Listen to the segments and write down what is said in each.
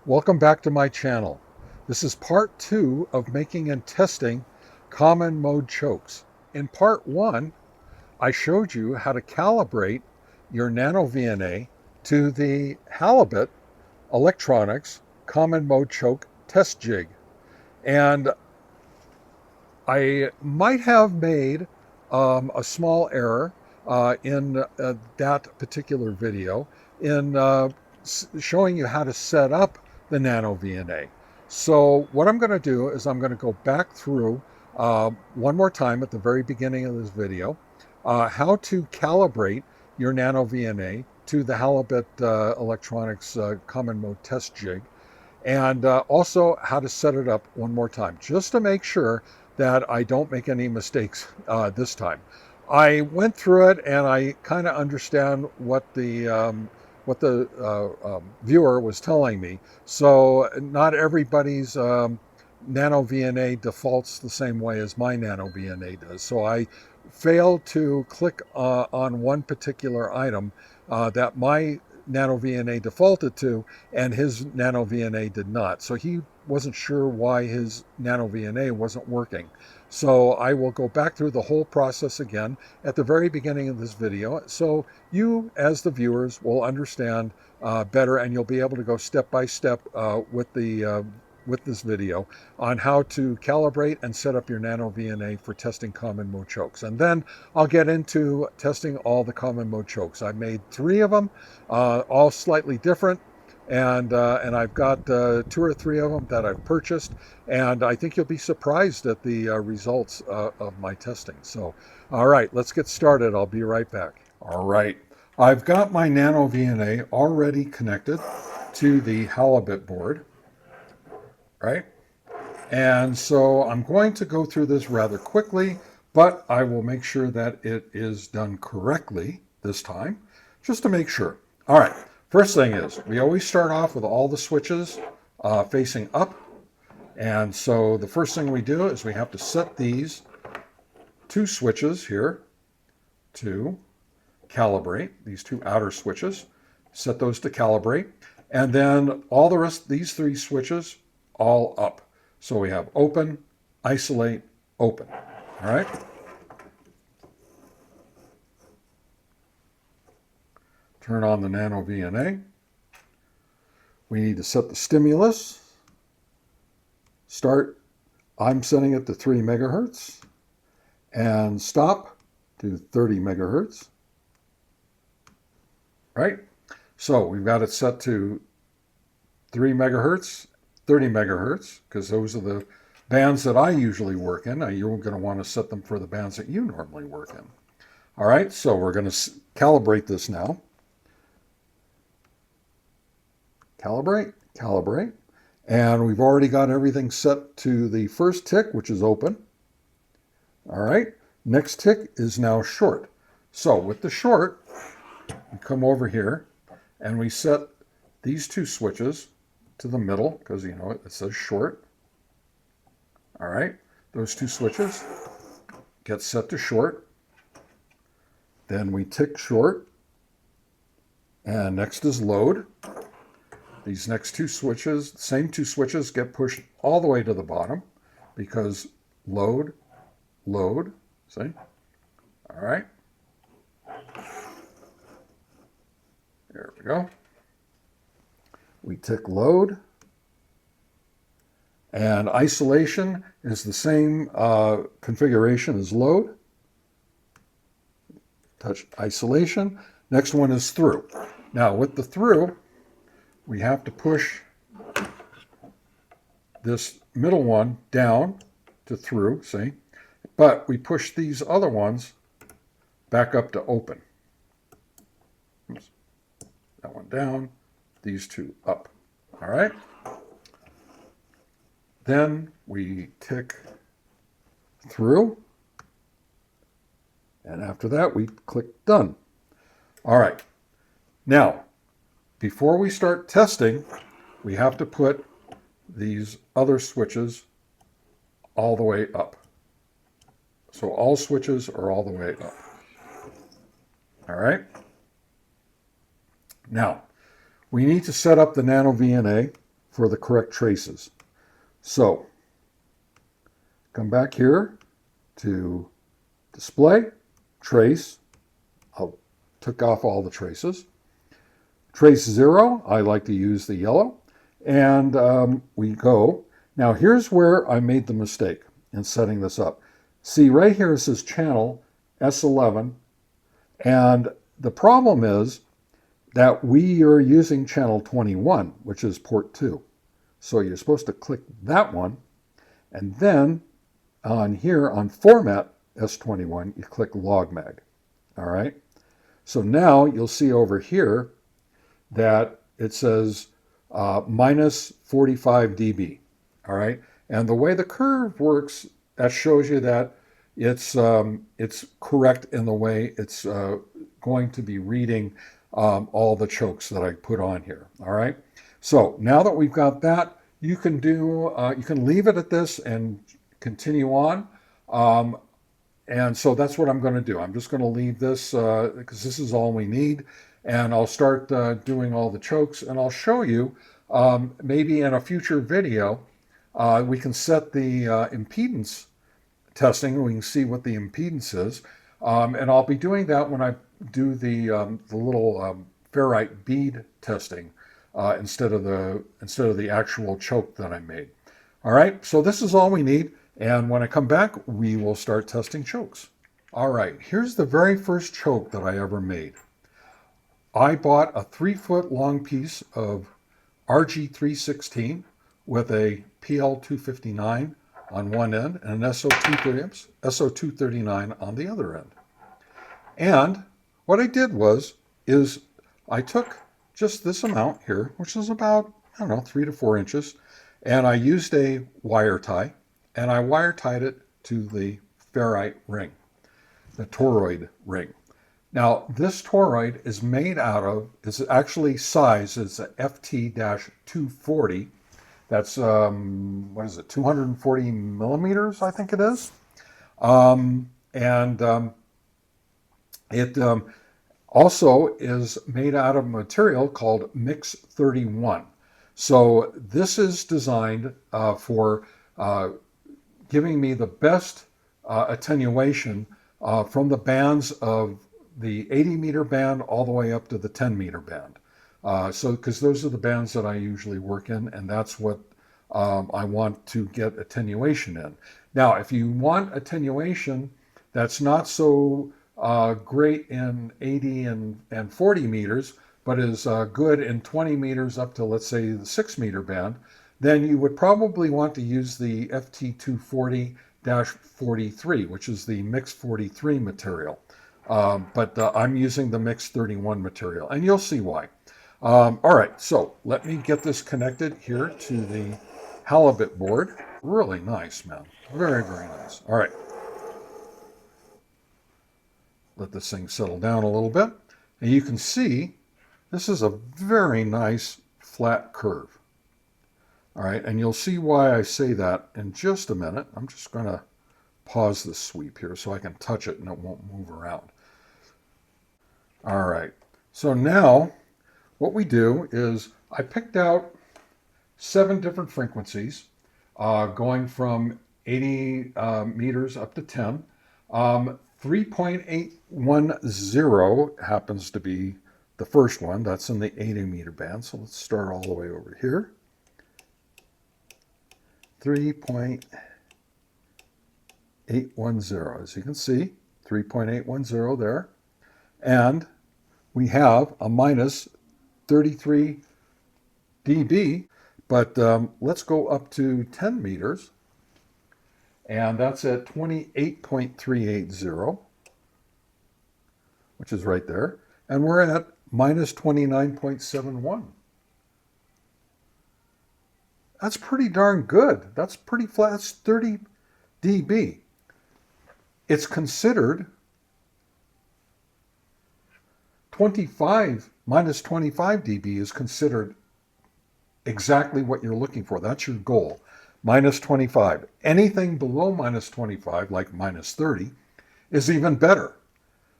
Welcome back to my channel. This is part 2 of making and testing common mode chokes. In part 1, I showed you how to calibrate your NanoVNA to the Halibut Electronics common mode choke test jig. And I might have made a small error in that particular video in showing you how to set up the NanoVNA. So what I'm going to do is I'm going to go back through one more time at the very beginning of this video, how to calibrate your NanoVNA to the Halibut Electronics common mode test jig, and also how to set it up one more time, just to make sure that I don't make any mistakes this time. I went through it and I kind of understand what the viewer was telling me. So not everybody's NanoVNA defaults the same way as my NanoVNA does. So I failed to click on one particular item that my NanoVNA defaulted to, and his NanoVNA did not. So he wasn't sure why his NanoVNA wasn't working. So I will go back through the whole process again at the very beginning of this video, so you, as the viewers, will understand better, and you'll be able to go step by step with this video on how to calibrate and set up your NanoVNA for testing common mode chokes. And then I'll get into testing all the common mode chokes. I made 3 of them, all slightly different. And I've got 2 or 3 of them that I've purchased, and I think you'll be surprised at the results of my testing. So, all right, let's get started. I'll be right back. All right, I've got my NanoVNA already connected to the Halibut board, right? And so I'm going to go through this rather quickly, but I will make sure that it is done correctly this time, just to make sure. All right. First thing is, we always start off with all the switches facing up. And so the first thing we do is we have to set these 2 switches here to calibrate, these 2 outer switches, set those to calibrate. And then all the rest, these 3 switches, all up. So we have open, isolate, open. All right. Turn on the NanoVNA. We need to set the stimulus. Start, I'm setting it to 3 megahertz. And stop to 30 megahertz. Right? So we've got it set to 3 megahertz, 30 megahertz, because those are the bands that I usually work in. You're going to want to set them for the bands that you normally work in. All right, so we're going to calibrate this now. Calibrate, calibrate. And we've already got everything set to the first tick, which is open. All right, next tick is now short. So with the short, we come over here and we set these 2 switches to the middle, because you know it says short. All right, those 2 switches get set to short. Then we tick short, and next is load. These next 2 switches, same 2 switches, get pushed all the way to the bottom, because load, load, see? All right. There we go. We tick load. And isolation is the same configuration as load. Touch isolation. Next one is through. Now with the through, we have to push this middle one down to through, see? But we push these other ones back up to open. Oops. That one down, these 2 up. All right? Then we tick through. And after that, we click done. All right. Now, before we start testing, we have to put these other switches all the way up. So all switches are all the way up. All right. Now, we need to set up the NanoVNA for the correct traces. So come back here to display, trace. I took off all the traces. Trace 0, I like to use the yellow. And we go. Now here's where I made the mistake in setting this up. See, right here it says channel S11. And the problem is that we are using channel 21, which is port 2. So you're supposed to click that one. And then on here, on Format S21, you click Log Mag. All right. So now you'll see over here that it says minus 45 dB. All right. And the way the curve works, that shows you that it's correct in the way it's going to be reading all the chokes that I put on here. All right. So now that we've got that, you can leave it at this and continue on. And so that's what I'm going to do. I'm just going to leave this because this is all we need. And I'll start doing all the chokes, and I'll show you maybe in a future video, we can set the impedance testing. We can see what the impedance is. And I'll be doing that when I do the little ferrite bead testing instead of the actual choke that I made. All right, so this is all we need. And when I come back, we will start testing chokes. All right, here's the very first choke that I ever made. I bought a 3-foot long piece of RG316 with a PL259 on one end and an SO239 on the other end. And what I did is I took just this amount here, which is about, 3 to 4 inches, and I used a wire tie, and I wire tied it to the ferrite ring, the toroid ring. Now, this toroid is made out of, it's actually size, it's a FT-240. That's, 240 millimeters, I think it is. It also is made out of a material called Mix 31. So this is designed for giving me the best attenuation from the bands of the 80 meter band all the way up to the 10 meter band. Because those are the bands that I usually work in, and that's what I want to get attenuation in. Now, if you want attenuation that's not so great in 80 and 40 meters, but is good in 20 meters up to, let's say, the 6 meter band, then you would probably want to use the FT240-43, which is the Mix 43 material. But I'm using the Mix 31 material, and you'll see why. All right, so let me get this connected here to the Halibut board. Really nice, man. Very, very nice. All right. Let this thing settle down a little bit. And you can see this is a very nice flat curve. All right, and you'll see why I say that in just a minute. I'm just going to pause the sweep here so I can touch it and it won't move around. All right, so now what we do is I picked out 7 different frequencies going from 80 meters up to 10. 3.810 happens to be the first one. That's in the 80 meter band. So let's start all the way over here. 3.810, as you can see, 3.810 there. And we have a minus 33 dB, but let's go up to 10 meters. And that's at 28.380, which is right there. And we're at minus 29.71. That's pretty darn good. That's pretty flat. That's 30 dB. It's considered minus 25 dB is considered exactly what you're looking for. That's your goal. Minus 25. Anything below minus 25, like minus 30, is even better.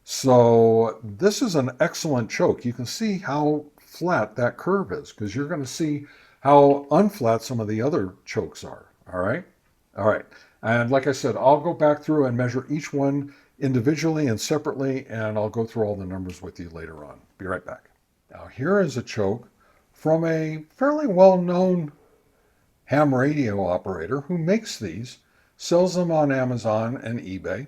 So this is an excellent choke. You can see how flat that curve is, because you're going to see how unflat some of the other chokes are. All right. All right. And like I said, I'll go back through and measure each one individually and separately, and I'll go through all the numbers with you later on. Be right back. Now, here is a choke from a fairly well-known ham radio operator who makes these, sells them on Amazon and eBay.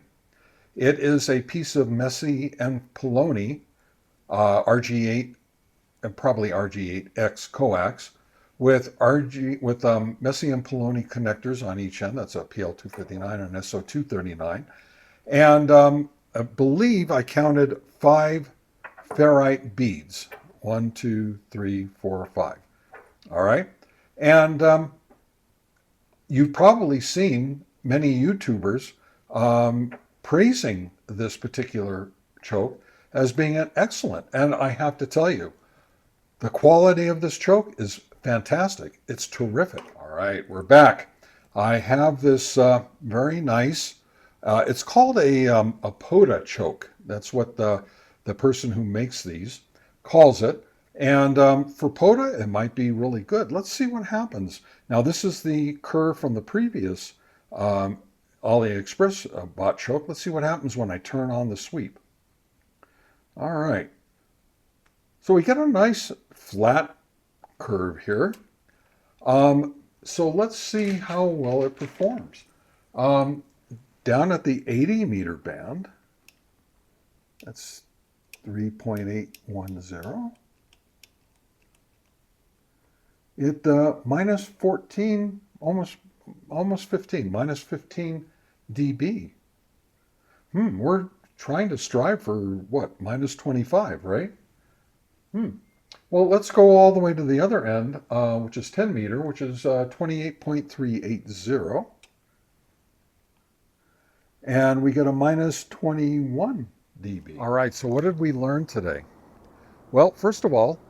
It is a piece of Messi and Poloni RG8 and probably RG8X coax with Messi and Poloni connectors on each end. That's a PL259 and SO239. And I believe I counted 5 ferrite beads. 1, 2, 3, 4, 5. All right. And you've probably seen many YouTubers praising this particular choke as being an excellent. And I have to tell you, the quality of this choke is fantastic. It's terrific. All right, we're back. I have this very nice, it's called a POTA choke. That's what the person who makes these calls it. And for POTA, it might be really good. Let's see what happens. Now, this is the curve from the previous AliExpress bot choke. Let's see what happens when I turn on the sweep. All right. So we get a nice flat curve here. So let's see how well it performs. Down at the 80 meter band, that's 3.810. It minus 14, almost 15, minus 15 dB. We're trying to strive for what, minus 25, right? Well, let's go all the way to the other end, which is 10 meter, which is 28.380. And we get a minus 21 dB. All right, so what did we learn today? Well, first of all,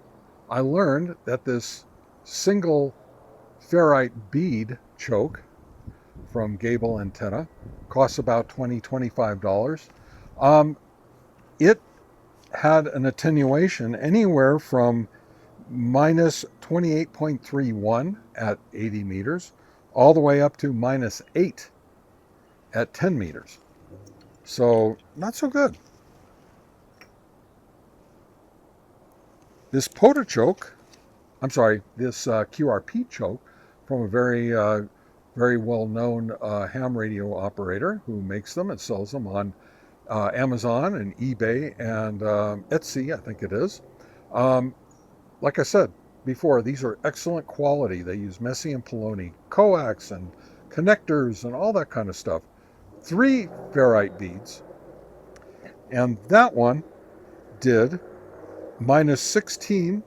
I learned that this single ferrite bead choke from Gable Antenna costs about $25. It had an attenuation anywhere from minus 28.31 at 80 meters all the way up to minus 8 at 10 meters. So not so good. This POTA choke, this QRP choke from a very well-known ham radio operator who makes them and sells them on Amazon and eBay and Etsy, I think it is. Like I said before, these are excellent quality. They use Messi and Poloni coax and connectors and all that kind of stuff. 3 ferrite beads. And that one did minus 16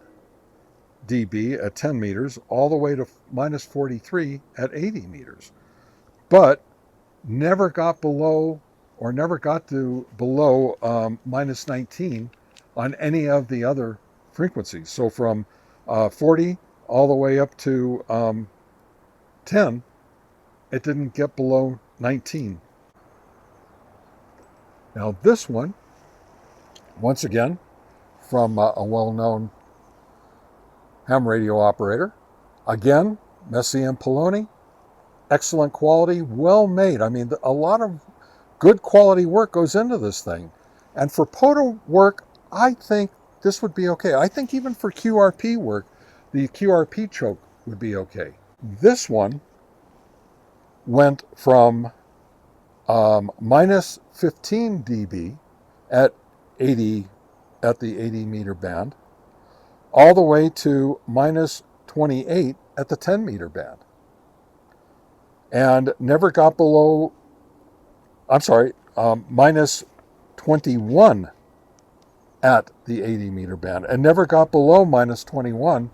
dB at 10 meters all the way to minus 43 at 80 meters. But never got to below minus 19 on any of the other frequencies. So from 40 all the way up to 10, it didn't get below 19. Now this one, once again, from a well-known ham radio operator. Again, Messi and Poloni, excellent quality, well made. I mean, a lot of good quality work goes into this thing. And for POTA work, I think this would be okay. I think even for QRP work, the QRP choke would be okay. This one went from minus 15 dB at the 80 meter band, all the way to minus 28 at the 10 meter band. And never got below, minus 21 at the 80 meter band, and never got below minus 21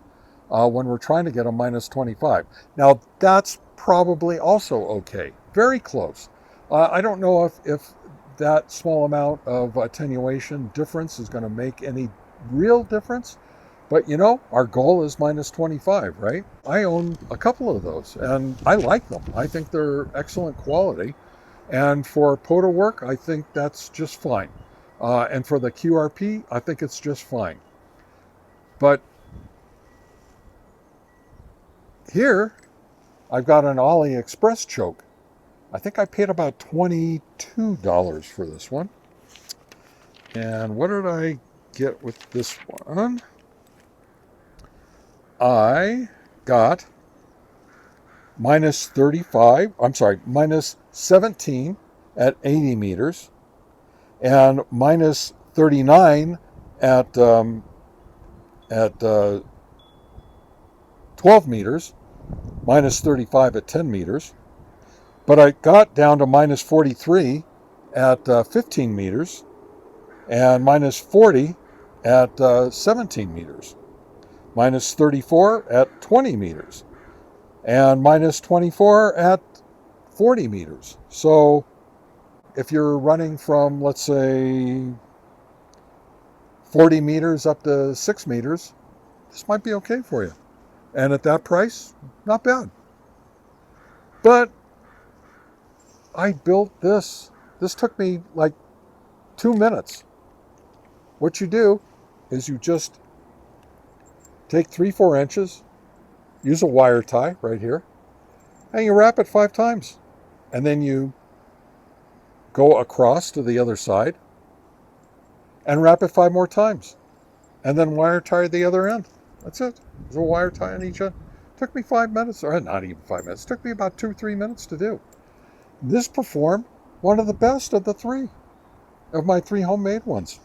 when we're trying to get a minus 25. Now that's probably also okay, very close. I don't know if that small amount of attenuation difference is going to make any real difference, but you know, our goal is minus 25, right? I own a couple of those and I like them. I think they're excellent quality, and for POTA work, I think that's just fine. And for the QRP, I think it's just fine. But here I've got an AliExpress choke. I think I paid about $22 for this one. And what did I get with this one? I got minus 17 at 80 meters and minus 39 at 12 meters, minus 35 at 10 meters. But I got down to minus 43 at 15 meters and minus 40 at 17 meters, minus 34 at 20 meters, and minus 24 at 40 meters. So if you're running from, let's say, 40 meters up to 6 meters, this might be okay for you. And at that price, not bad. But I built this. This took me like 2 minutes. What you do is you just take 3-4 inches, use a wire tie right here, and you wrap it 5 times. And then you go across to the other side and wrap it 5 more times. And then wire tie the other end. That's it. There's a wire tie on each end. It took me 5 minutes, or not even 5 minutes. It took me about 2 or 3 minutes to do. This performed one of the best of my 3 homemade ones.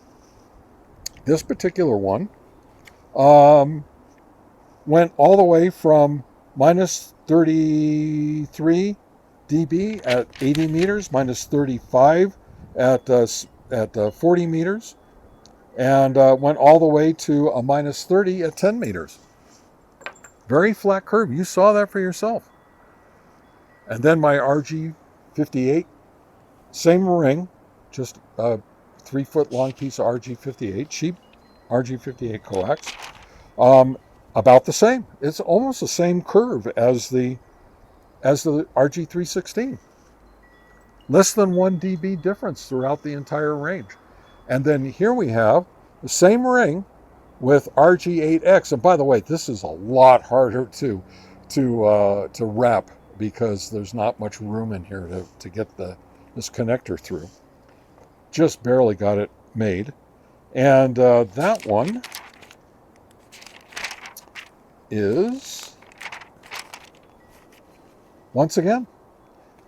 This particular one went all the way from minus 33 dB at 80 meters, minus 35 at 40 meters, and went all the way to a minus 30 at 10 meters. Very flat curve. You saw that for yourself. And then my RG58, same ring, just a 3-foot long piece of RG58, cheap RG58 coax, about the same. It's almost the same curve as the RG316. Less than 1 dB difference throughout the entire range. And then here we have the same ring with RG8X. And by the way, this is a lot harder to wrap because there's not much room in here to get this connector through. Just barely got it made. And that one is, once again,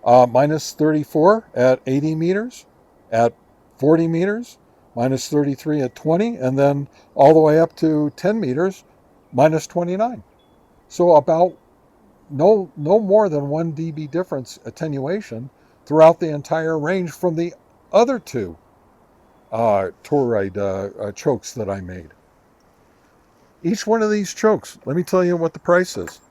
minus 34 at 80 meters, at 40 meters, minus 33 at 20, and then all the way up to 10 meters, minus 29. So about no more than 1 dB difference attenuation throughout the entire range from the other 2 toroid chokes that I made. Each one of these chokes, let me tell you what the price is.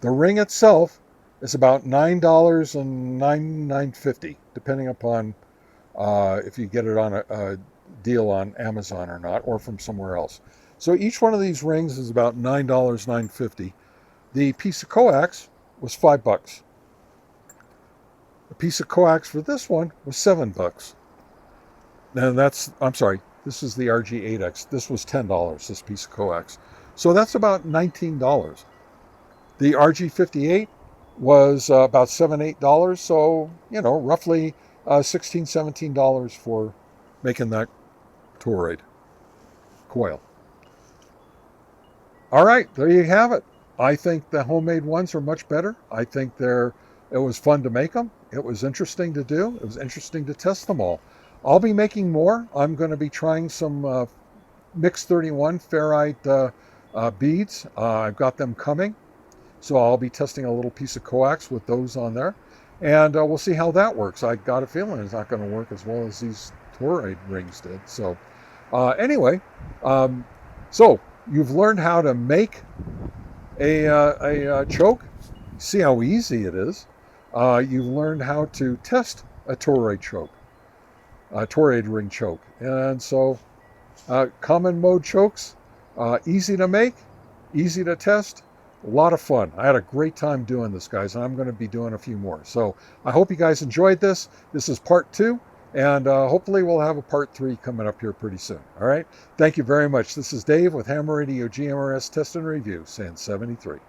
The ring itself is about $9 and $9.50, depending upon if you get it on a deal on Amazon or not, or from somewhere else. So each one of these rings is about $9, $9.50. The piece of coax was $5. The piece of coax for this one was $7. And this is the RG8X. This was $10, this piece of coax. So that's about $19. The RG58 was about $7, $8. So, roughly $16, $17 for making that toroid coil. All right, there you have it. I think the homemade ones are much better. I think it was fun to make them. It was interesting to do. It was interesting to test them all. I'll be making more. I'm going to be trying some Mix 31 ferrite beads. I've got them coming. So I'll be testing a little piece of coax with those on there. And we'll see how that works. I got a feeling it's not going to work as well as these toroid rings did. So anyway, so you've learned how to make a choke. See how easy it is. You've learned how to test a toroid choke. Toroid ring choke. And so common mode chokes, easy to make, easy to test, a lot of fun. I had a great time doing this, guys, and I'm going to be doing a few more. So I hope you guys enjoyed this. This is part 2, and hopefully we'll have a part 3 coming up here pretty soon. All right. Thank you very much. This is Dave with Ham Radio GMRS Test and Review, saying 73.